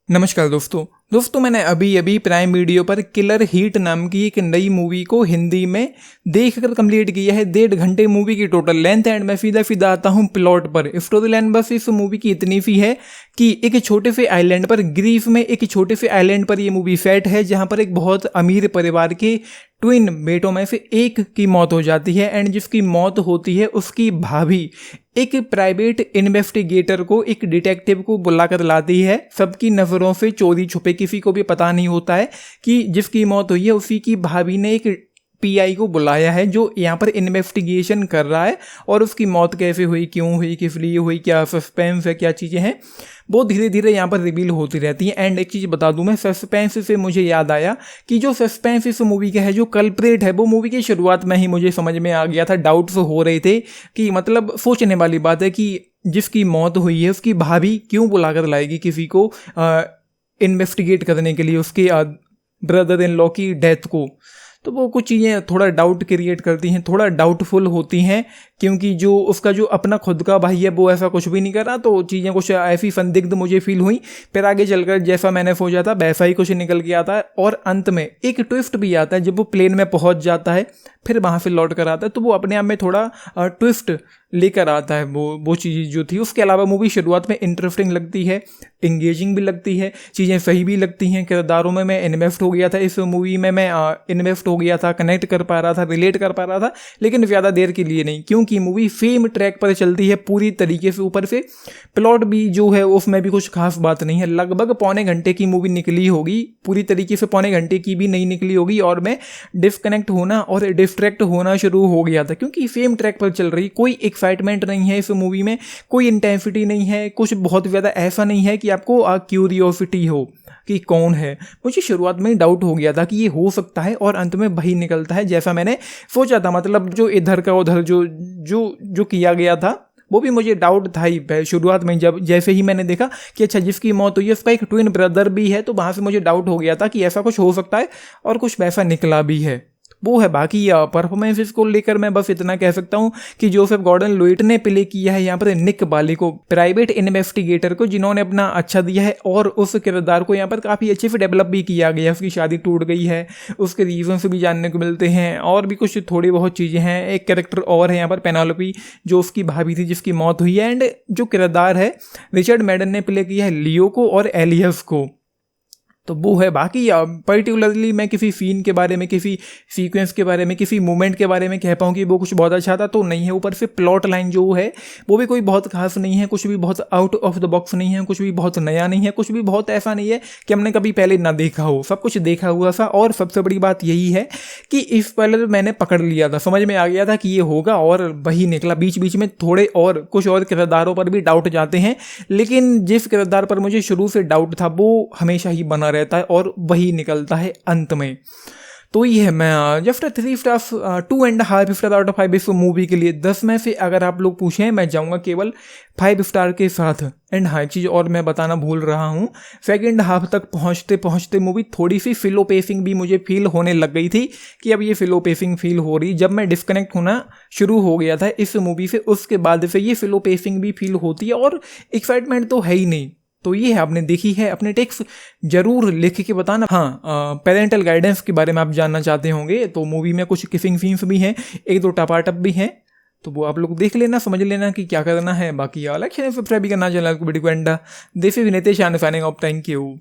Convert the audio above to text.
नमस्कार दोस्तों मैंने अभी अभी प्राइम वीडियो पर किलर हीट नाम की एक नई मूवी को हिंदी में देखकर कंप्लीट किया है। 1.5 घंटे मूवी की टोटल लेंथ एंड मैं सीधा आता हूँ प्लॉट पर। स्टोरी लाइन बस इस मूवी की इतनी सी है कि एक छोटे से आइलैंड पर, ग्रीस में एक छोटे से आइलैंड पर ये मूवी सेट है, जहाँ पर एक बहुत अमीर परिवार के ट्विन बेटों में से एक की मौत हो जाती है एंड जिसकी मौत होती है उसकी भाभी एक प्राइवेट इन्वेस्टिगेटर को, एक डिटेक्टिव को बुलाकर लाती है। सबकी नज़रों से चोरी छुपे, किसी को भी पता नहीं होता है कि जिसकी मौत हुई है उसी की भाभी ने एक पीआई को बुलाया है जो यहाँ पर इन्वेस्टिगेशन कर रहा है। और उसकी मौत कैसे हुई, क्यों हुई, किस लिए हुई, क्या सस्पेंस है, क्या चीज़ें हैं, वो धीरे धीरे यहाँ पर रिवील होती रहती हैं। एंड एक चीज़ बता दूं मैं, सस्पेंस से मुझे याद आया कि जो सस्पेंस इस मूवी का है, जो कल्प्रेट है, वो मूवी की शुरुआत में ही मुझे समझ में आ गया था। डाउट्स हो रहे थे कि मतलब सोचने वाली बात है कि जिसकी मौत हुई है उसकी भाभी क्यों बुलाकर लाएगी किसी को इन्वेस्टिगेट करने के लिए उसके ब्रदर इन लॉ की डेथ को। तो वो कुछ चीज़ें थोड़ा डाउट क्रिएट करती हैं, थोड़ा डाउटफुल होती हैं, क्योंकि जो उसका जो अपना खुद का भाई है वो ऐसा कुछ भी नहीं कर रहा। तो चीज़ें कुछ ऐसी संदिग्ध मुझे फील हुई। फिर आगे चलकर जैसा मैंने सोचा था वैसा ही कुछ निकल के आता है। और अंत में एक ट्विस्ट भी आता है जब वो प्लेन में पहुंच जाता है, फिर वहाँ से लौट कर आता है, तो वो अपने आप में थोड़ा ट्विस्ट लेकर आता है वो चीज़ जो थी। उसके अलावा मूवी शुरुआत में इंटरेस्टिंग लगती है, इंगेजिंग भी लगती है, चीज़ें सही भी लगती हैं। किरदारों में मैं इन्वेस्ट हो गया था, इस मूवी में मैं इन्वेस्ट हो गया था, कनेक्ट कर पा रहा था, रिलेट कर पा रहा था, लेकिन ज़्यादा देर के लिए नहीं, क्योंकि मूवी सेम ट्रैक पर चलती है पूरी तरीके से। ऊपर से प्लॉट भी जो है उसमें भी कुछ खास बात नहीं है। लगभग पौने घंटे की मूवी निकली होगी, पूरी तरीके से पौने घंटे की भी नहीं निकली होगी, और मैं डिस्कनेक्ट होना और डिस्ट्रैक्ट होना शुरू हो गया था, क्योंकि सेम ट्रैक पर चल रही, कोई एक्साइटमेंट नहीं है इस मूवी में, कोई इंटेंसिटी नहीं है, कुछ बहुत ज़्यादा ऐसा नहीं है कि आपको क्यूरियोसिटी हो कि कौन है। मुझे शुरुआत में डाउट हो गया था कि ये हो सकता है, और अंत में वही निकलता है जैसा मैंने सोचा था। मतलब जो इधर का उधर जो किया गया था वो भी मुझे डाउट था ही शुरुआत में। जब जैसे ही मैंने देखा कि अच्छा जिसकी मौत हुई है उसका एक ट्विन ब्रदर भी है, तो वहाँ से मुझे डाउट हो गया था कि ऐसा कुछ हो सकता है, और कुछ वैसा निकला भी है। वो है। बाकी परफॉर्मेंसेस को लेकर मैं बस इतना कह सकता हूँ कि जोसेफ गॉर्डन लुइट ने प्ले किया है यहाँ पर निक बाली को, प्राइवेट इन्वेस्टिगेटर को, जिन्होंने अपना अच्छा दिया है, और उस किरदार को यहाँ पर काफ़ी अच्छे से डेवलप भी किया गया है। उसकी शादी टूट गई है, उसके रीजन भी जानने को मिलते हैं, और भी कुछ थोड़ी बहुत चीज़ें हैं। एक कैरेक्टर और है यहाँ पर, पेनालोपी, जो उसकी भाभी थी जिसकी मौत हुई है। एंड जो किरदार है रिचर्ड मैडन ने प्ले किया है लियो को और एलियस को, तो वो है। बाकी पर्टिकुलरली मैं किसी सीन के बारे में, किसी सीक्वेंस के बारे में, किसी मोमेंट के बारे में कह पाऊँ कि वो कुछ बहुत अच्छा था तो नहीं है। ऊपर से प्लॉट लाइन जो है वो भी कोई बहुत खास नहीं है, कुछ भी बहुत आउट ऑफ द बॉक्स नहीं है, कुछ भी बहुत नया नहीं है, कुछ भी बहुत ऐसा नहीं है कि हमने कभी पहले ना देखा हो, सब कुछ देखा हुआ सा। और सबसे बड़ी बात यही है कि इस पहले मैंने पकड़ लिया था, समझ में आ गया था कि ये होगा, और वही निकला। बीच बीच में थोड़े और कुछ और किरदारों पर भी डाउट जाते हैं, लेकिन जिस किरदार पर मुझे शुरू से डाउट था वो हमेशा ही बना रहता है, और वही निकलता है अंत में। तो ये है। मैं just 3 stars 2.5 star out of 5 इस मूवी के लिए। 10 में से अगर आप लोग पूछें, मैं जाऊंगा केवल 5 स्टार के साथ। एंड हाँ, चीज़ और मैं बताना भूल रहा हूँ, सेकेंड हाफ तक पहुँचते पहुँचते मूवी थोड़ी सी स्लो पेसिंग भी मुझे फील होने लग गई थी कि अब ये स्लो पेसिंग फील हो रही। जब मैं डिस्कनेक्ट होना शुरू हो गया था इस मूवी से, उसके बाद से ये स्लो पेसिंग भी फील होती है, और एक्साइटमेंट तो है ही नहीं। तो ये है, आपने देखी है, अपने टेक्स्ट जरूर लिख के बताना। हाँ, पेरेंटल गाइडेंस के बारे में आप जानना चाहते होंगे तो मूवी में कुछ किसिंग सीन्स भी हैं, 1-2 टपाटप भी हैं, तो वो आप लोग देख लेना, समझ लेना कि क्या करना है। बाकी लाइक सब्सक्राइब भी करना चैनल को, वीडियो को एंड देसी विनेते शान साइनिंग ऑफ। Thank you.